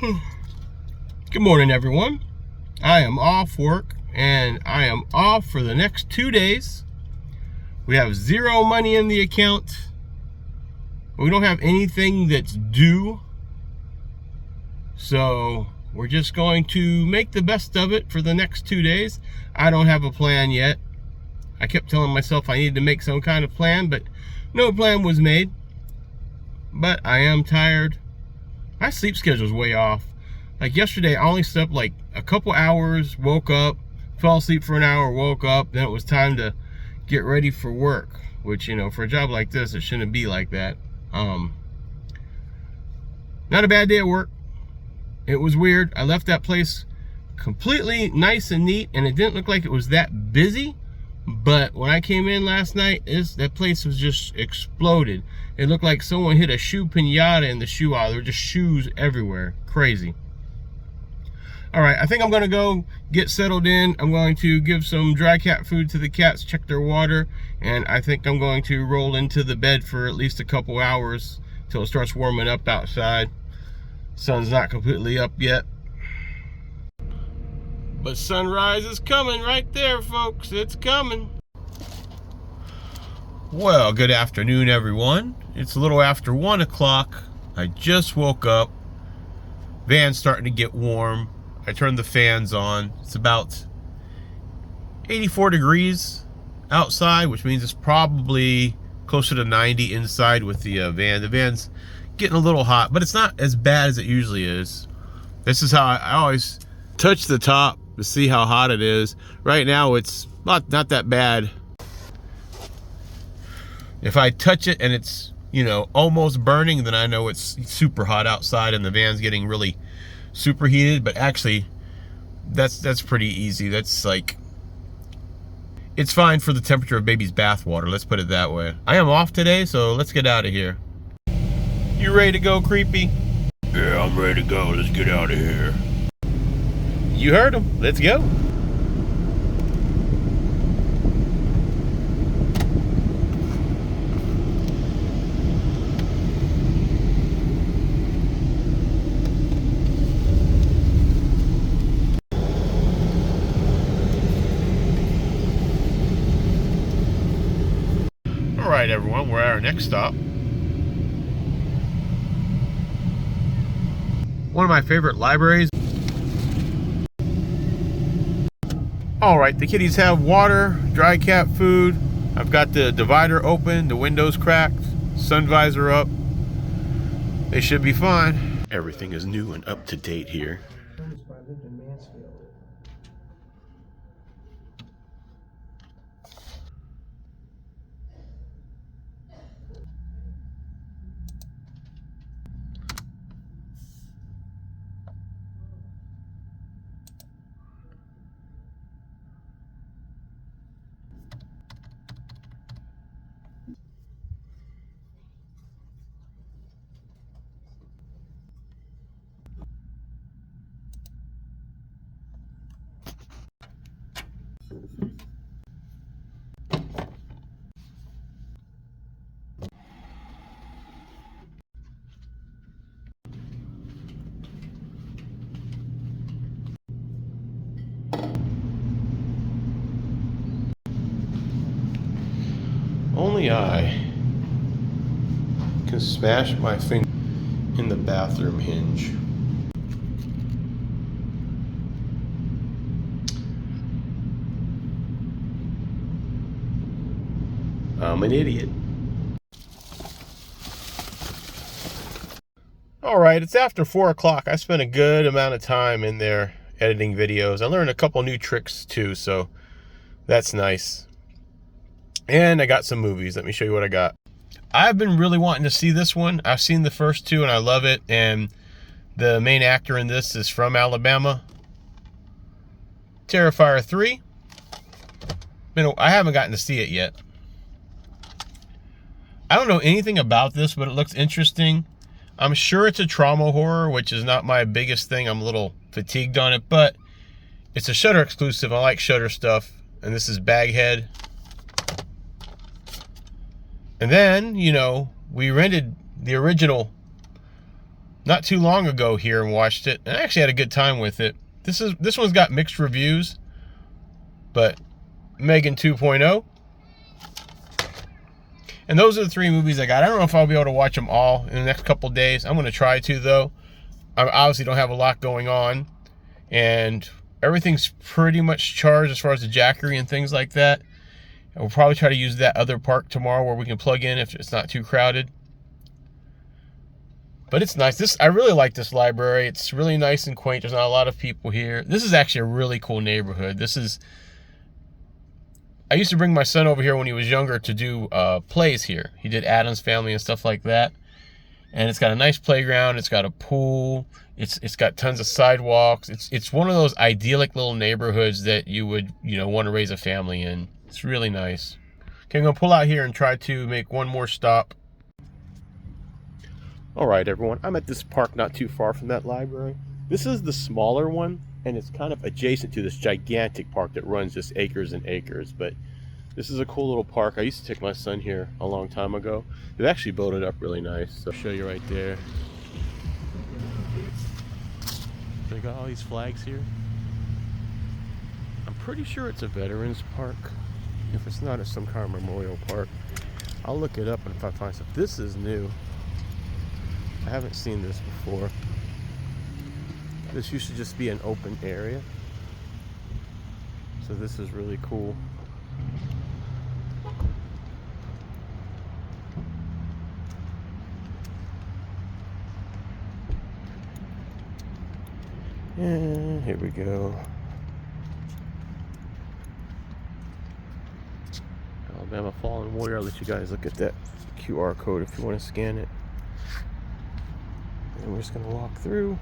Good morning, everyone. I am off work and I am off for the next 2 days. We have zero money in the account. We don't have anything that's due. So we're just going to make the best of it for the next 2 days. I don't have a plan yet. I kept telling myself I needed to make some kind of plan, but no plan was made. But I am tired. My sleep schedule's way off. Like yesterday, I only slept like a couple hours, woke up, fell asleep for an hour, woke up, then it was time to get ready for work, which, you know, for a job like this, it shouldn't be like that. Not a bad day at work. It was weird. I left that place completely nice and neat, and it didn't look like it was that busy. But when I came in last night, that place was just exploded. It looked like someone hit a shoe pinata in the shoe aisle. There were just shoes everywhere. Crazy. All right, I think I'm gonna go get settled in. I'm going to give some dry cat food to the cats, check their water, and I think I'm going to roll into the bed for at least a couple hours till it starts warming up outside. Sun's not completely up yet, but sunrise is coming right there, folks. It's coming. Well, good afternoon, everyone. It's a little after 1 o'clock. I just woke up. Van's starting to get warm. I turned the fans on. It's about 84 degrees outside, which means it's probably closer to 90 inside with the van. The van's getting a little hot, but it's not as bad as it usually is. This is how I always touch the top to see how hot it is. Right now, it's not that bad. If I touch it and it's, you know, almost burning, then I know it's super hot outside and the van's getting really superheated. But actually, that's pretty easy. That's like, it's fine for the temperature of baby's bath water. Let's put it that way. I am off today, so let's get out of here. You ready to go, Creepy? Yeah, I'm ready to go. Let's get out of here. You heard him. Let's go. All right, everyone, we're at our next stop. One of my favorite libraries. All right, the kitties have water, dry cat food. I've got the divider open, the windows cracked, sun visor up. They should be fine. Everything is new and up to date here. Only I can smash my finger in the bathroom hinge. I'm an idiot. All right, it's after 4 o'clock. I spent a good amount of time in there editing videos. I learned a couple new tricks too, so that's nice. And I got some movies. Let me show you what I got. I've been really wanting to see this one. I've seen the first two and I love it. And the main actor in this is from Alabama. Terrifier 3. I haven't gotten to see it yet. I don't know anything about this, but it looks interesting. I'm sure it's a trauma horror, which is not my biggest thing. I'm a little fatigued on it, but it's a Shudder exclusive. I like Shudder stuff. And this is Baghead. And then, you know, we rented the original not too long ago here and watched it, and I actually had a good time with it. This one's got mixed reviews, but Megan 2.0. And those are the 3 movies I got. I don't know if I'll be able to watch them all in the next couple days. I'm going to try to, though. I obviously don't have a lot going on, and everything's pretty much charged as far as the Jackery and things like that. And we'll probably try to use that other park tomorrow where we can plug in if it's not too crowded. But it's nice. I really like this library. It's really nice and quaint. There's not a lot of people here. This is actually a really cool neighborhood. I used to bring my son over here when he was younger to do plays here. He did Addams Family and stuff like that. And it's got a nice playground. It's got a pool. It's got tons of sidewalks. It's one of those idyllic little neighborhoods that you would, want to raise a family in. It's really nice. Okay, I'm going to pull out here and try to make one more stop. All right, everyone. I'm at this park not too far from that library. This is the smaller one, and it's kind of adjacent to this gigantic park that runs just acres and acres. But this is a cool little park. I used to take my son here a long time ago. They've actually built it up really nice. So I'll show you right there. They got all these flags here. I'm pretty sure it's a veterans park. If it's not, it's some kind of memorial park. I'll look it up, and if I find stuff. This is new. I haven't seen this before. This used to just be an open area. So this is really cool. And here we go. Alabama Fallen Warrior. I'll let you guys look at that QR code if you want to scan it. And we're just going to walk through.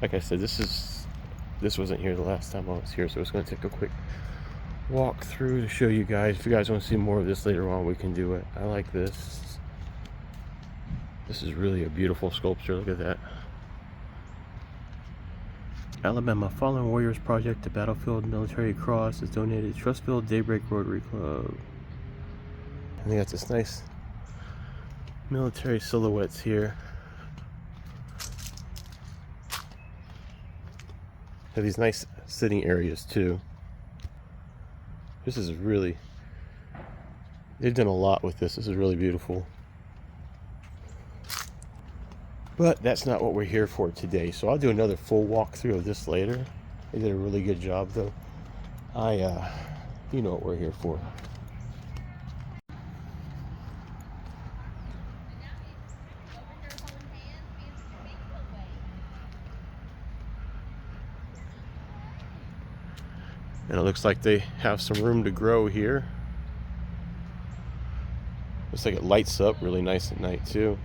Like I said, this wasn't here the last time I was here, so it's going to take a quick walk through to show you guys. If you guys want to see more of this later on, we can do it. I like this. This is really a beautiful sculpture. Look at that. Alabama Fallen Warriors Project, the Battlefield Military Cross, is donated to Trustville Daybreak Rotary Club. And they got this nice military silhouettes here. Have these nice sitting areas too. This is really, they've done a lot with this. This is really beautiful. But that's not what we're here for today. So I'll do another full walkthrough of this later. They did a really good job though. You know what we're here for. And it looks like they have some room to grow here. Looks like it lights up really nice at night too.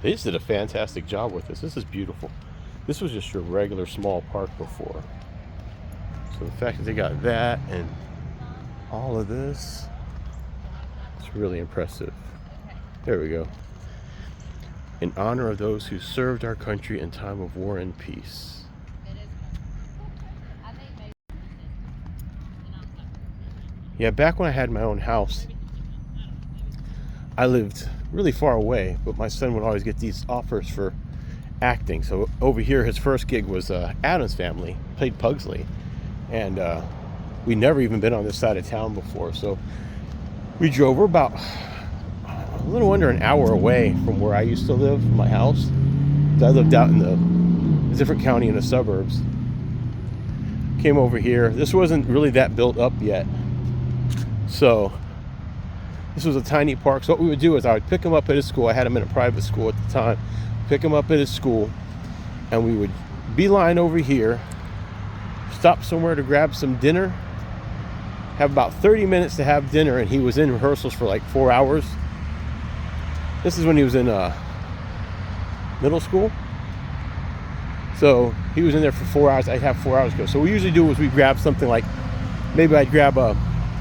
They just did a fantastic job with this. This is beautiful. This was just your regular small park before. So the fact that they got that and all of this, it's really impressive. There we go. In honor of those who served our country in time of war and peace. Yeah, back when I had my own house, I lived really far away, but my son would always get these offers for acting. So over here, his first gig was Addams Family, played Pugsley, and we'd never even been on this side of town before. So we drove. We're about a little under an hour away from where I used to live, my house. I lived out in a different county in the suburbs. Came over here. This wasn't really that built up yet, so this was a tiny park. So what we would do is I would pick him up at his school. I had him in a private school at the time. Pick him up at his school, and we would beeline over here, stop somewhere to grab some dinner, have about 30 minutes to have dinner, and he was in rehearsals for like 4 hours. This is when he was in middle school. So he was in there for 4 hours. I'd have 4 hours ago. So what we usually do is we grab something like, maybe I'd grab a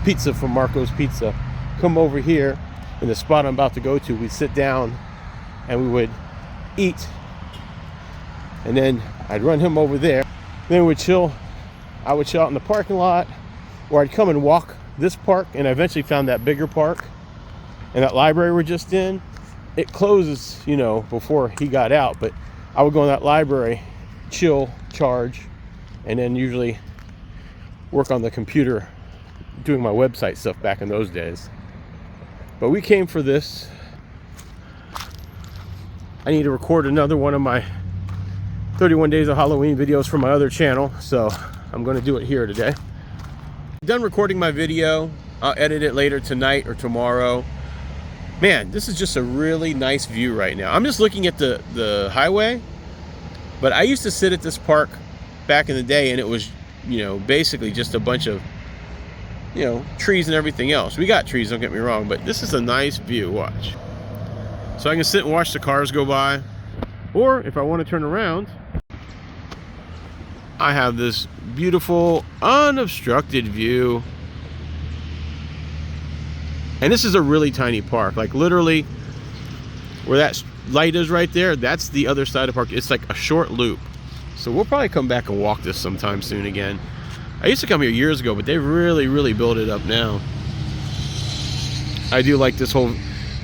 pizza from Marco's Pizza, come over here in the spot I'm about to go to. We'd sit down and we would eat, and then I'd run him over there. Then we'd chill. I would chill out in the parking lot, or I'd come and walk this park, and I eventually found that bigger park and that library we're just in. It closes, you know, before he got out, but I would go in that library, chill, charge, and then usually work on the computer doing my website stuff back in those days. But we came for this. I need to record another one of my 31 days of Halloween videos for my other channel, so I'm going to do it here today. Done recording my video. I'll edit it later tonight or tomorrow. Man, this is just a really nice view right now. I'm just looking at the highway, but I used to sit at this park back in the day, and it was, you know, basically just a bunch of, you know, trees and everything else. We got trees, don't get me wrong, but this is a nice view. Watch. So I can sit and watch the cars go by, or if I want to turn around, I have this beautiful unobstructed view. And this is a really tiny park, like literally where that light is right there, that's the other side of the park. It's like a short loop. So we'll probably come back and walk this sometime soon again. I used to come here years ago, but they've really built it up now. I do like this whole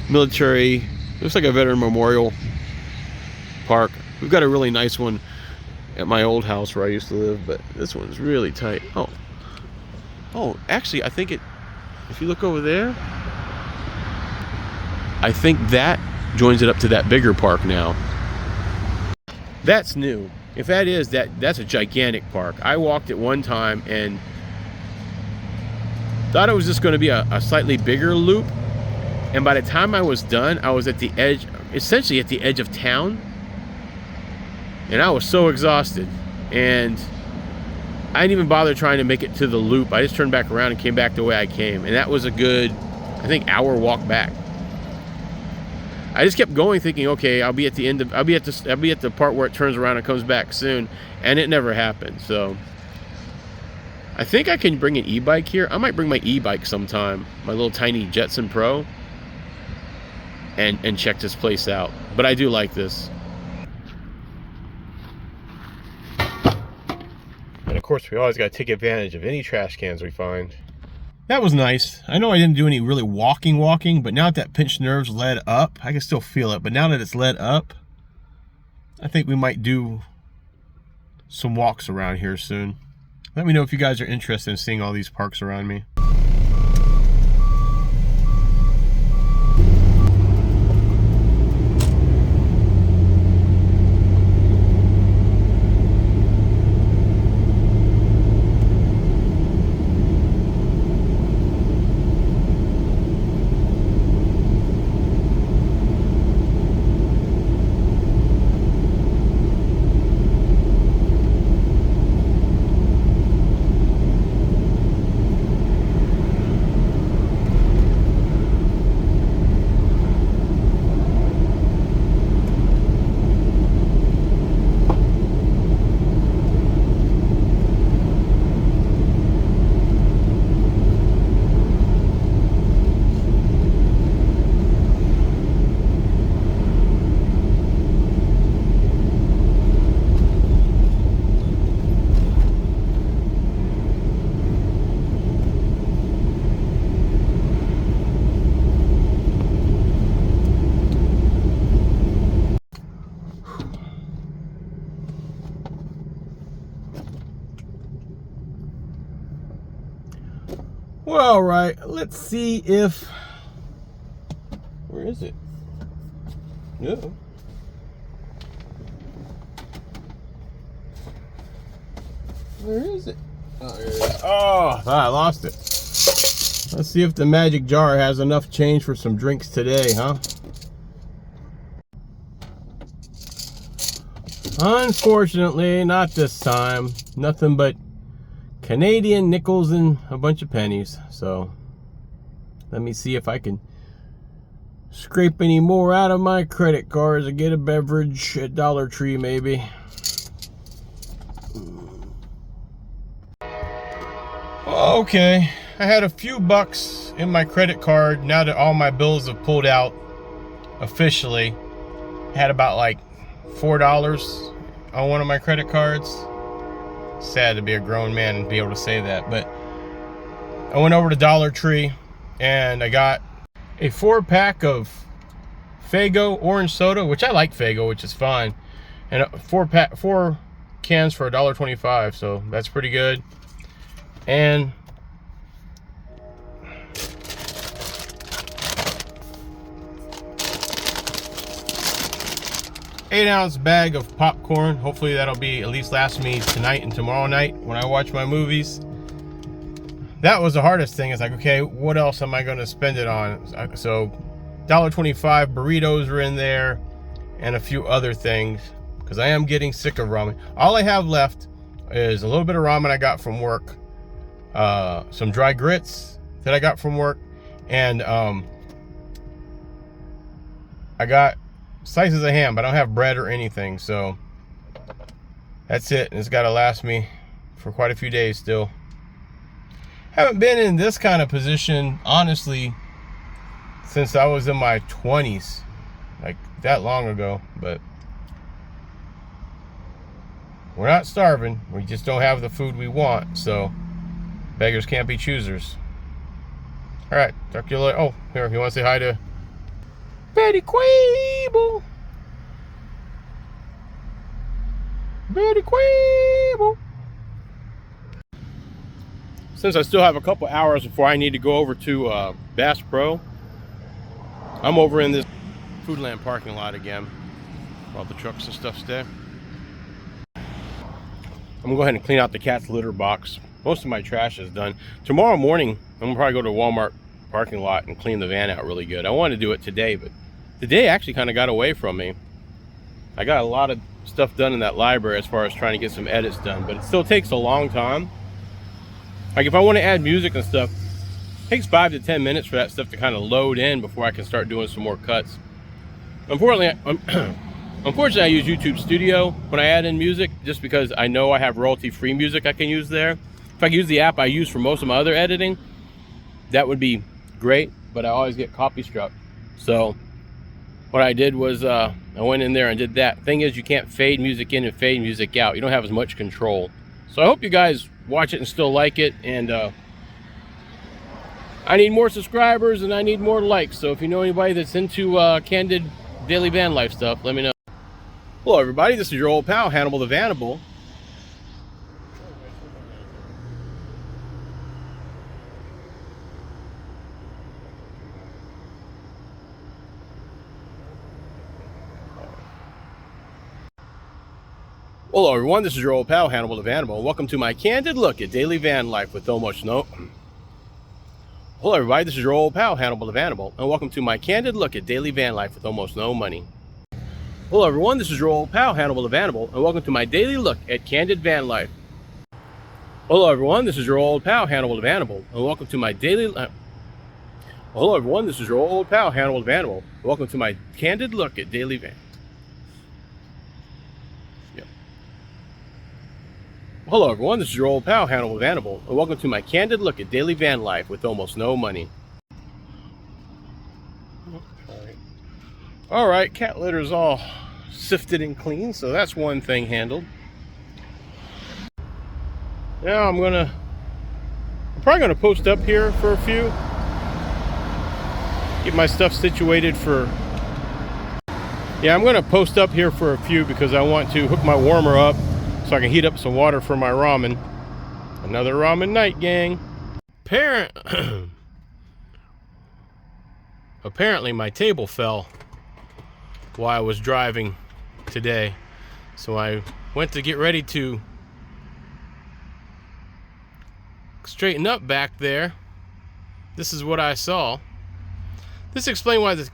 military, looks like a veteran memorial park. We've got a really nice one at my old house where I used to live, but this one's really tight. Oh, actually, I think if you look over there, I think that joins it up to that bigger park now. That's new. If that is, that's a gigantic park. I walked it one time and thought it was just going to be a slightly bigger loop. And by the time I was done, I was at the edge, essentially at the edge of town. And I was so exhausted. And I didn't even bother trying to make it to the loop. I just turned back around and came back the way I came. And that was a good, I think, hour walk back. I just kept going thinking, okay, I'll be at the part where it turns around and comes back soon, and it never happened. So I think I can bring an e-bike here. I might bring my e-bike sometime, my little tiny Jetson Pro, and check this place out. But I do like this. And of course, we always got to take advantage of any trash cans we find. That was nice. I know I didn't do any really walking, but now that pinched nerve's led up, I can still feel it, but now that it's led up, I think we might do some walks around here soon. Let me know if you guys are interested in seeing all these parks around me. Well, all right, let's see if, where is it? No. Where is it? Oh, there it is. Oh, I lost it. Let's see if the magic jar has enough change for some drinks today, huh? Unfortunately, not this time. Nothing but Canadian nickels and a bunch of pennies. So let me see if I can scrape any more out of my credit cards and get a beverage at Dollar Tree maybe. Okay, I had a few bucks in my credit card now that all my bills have pulled out officially. I had about like $4 on one of my credit cards. Sad to be a grown man and be able to say that, but I went over to Dollar Tree and I got a 4-pack of Faygo orange soda, which I like Faygo, which is fine, and 4 cans for $1.25, so that's pretty good. And $8-ounce bag of popcorn. Hopefully that'll be at least last me tonight and tomorrow night when I watch my movies. That was the hardest thing. It's like, okay, what else am I going to spend it on? So $1.25 burritos are in there and a few other things because I am getting sick of ramen. All I have left is a little bit of ramen I got from work, some dry grits that I got from work, and I got slices of ham, but I don't have bread or anything, so that's it. It's got to last me for quite a few days still. Haven't been in this kind of position, honestly, since I was in my 20s, like that long ago, but we're not starving. We just don't have the food we want, so beggars can't be choosers. All right, talk to you later. Oh, here, you want to say hi to Betty Quable? Betty Quable. Since I still have a couple hours before I need to go over to Bass Pro, I'm over in this Foodland parking lot again while the trucks and stuff stay. I'm gonna go ahead and clean out the cat's litter box. Most of my trash is done. Tomorrow morning, I'm gonna probably go to Walmart parking lot and clean the van out really good. I wanted to do it today, but the day actually kind of got away from me. I got a lot of stuff done in that library as far as trying to get some edits done, but it still takes a long time. Like if I want to add music and stuff, it takes 5 to 10 minutes for that stuff to kind of load in before I can start doing some more cuts. Unfortunately, I use YouTube Studio when I add in music, just because I know I have royalty-free music I can use there. If I could use the app I use for most of my other editing, that would be great, but I always get copy struck. So what I did was I went in there and did that. Thing is, you can't fade music in and fade music out. You don't have as much control. So I hope you guys watch it and still like it, and I need more subscribers and I need more likes. So if you know anybody that's into candid daily van life stuff, let me know. Hello everybody, this is your old pal Hannibal the Vanable. Hello everyone, this is your old pal Hannibal the Vanable. Welcome to my candid look at daily van life with almost no... Hello everybody, this is your old pal Hannibal the Vanable, and welcome to my candid look at daily van life with almost no money. Hello everyone, this is your old pal Hannibal the Vanable, and welcome to my daily look at candid van life. Hello everyone, this is your old pal Hannibal the Vanable, and welcome to my daily... Hello everyone, this is your old pal Hannibal the Vanable, and welcome to my candid look at daily van... Hello everyone, this is your old pal Hannibal the Vanable, and welcome to my candid look at daily van life with almost no money. Alright, cat litter is all sifted and clean, so that's one thing handled. Now I'm probably gonna post up here for a few. Get my stuff situated for... Yeah, I'm gonna post up here for a few because I want to hook my warmer up so I can heat up some water for my ramen. Another ramen night, gang. Apparently my table fell while I was driving today. So I went to get ready to straighten up back there. This is what I saw. This explained why this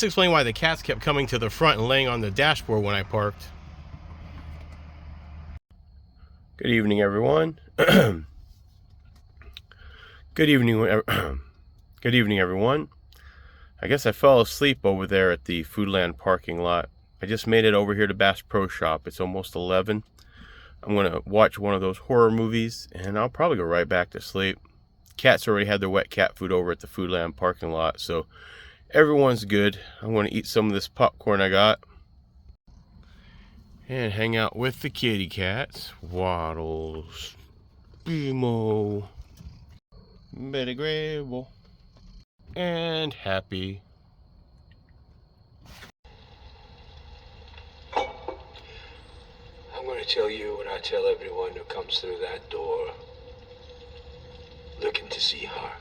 explained why the cats kept coming to the front and laying on the dashboard when I parked. Good evening, everyone. Good evening, good evening, everyone. I guess I fell asleep over there at the Foodland parking lot. I just made it over here to Bass Pro Shop. It's almost 11. I'm gonna watch one of those horror movies, and I'll probably go right back to sleep. Cats already had their wet cat food over at the Foodland parking lot, so everyone's good. I'm gonna eat some of this popcorn I got and hang out with the kitty cats. Waddles, Primo. Very grateful. And happy. I'm going to tell you what I tell everyone who comes through that door looking to see her.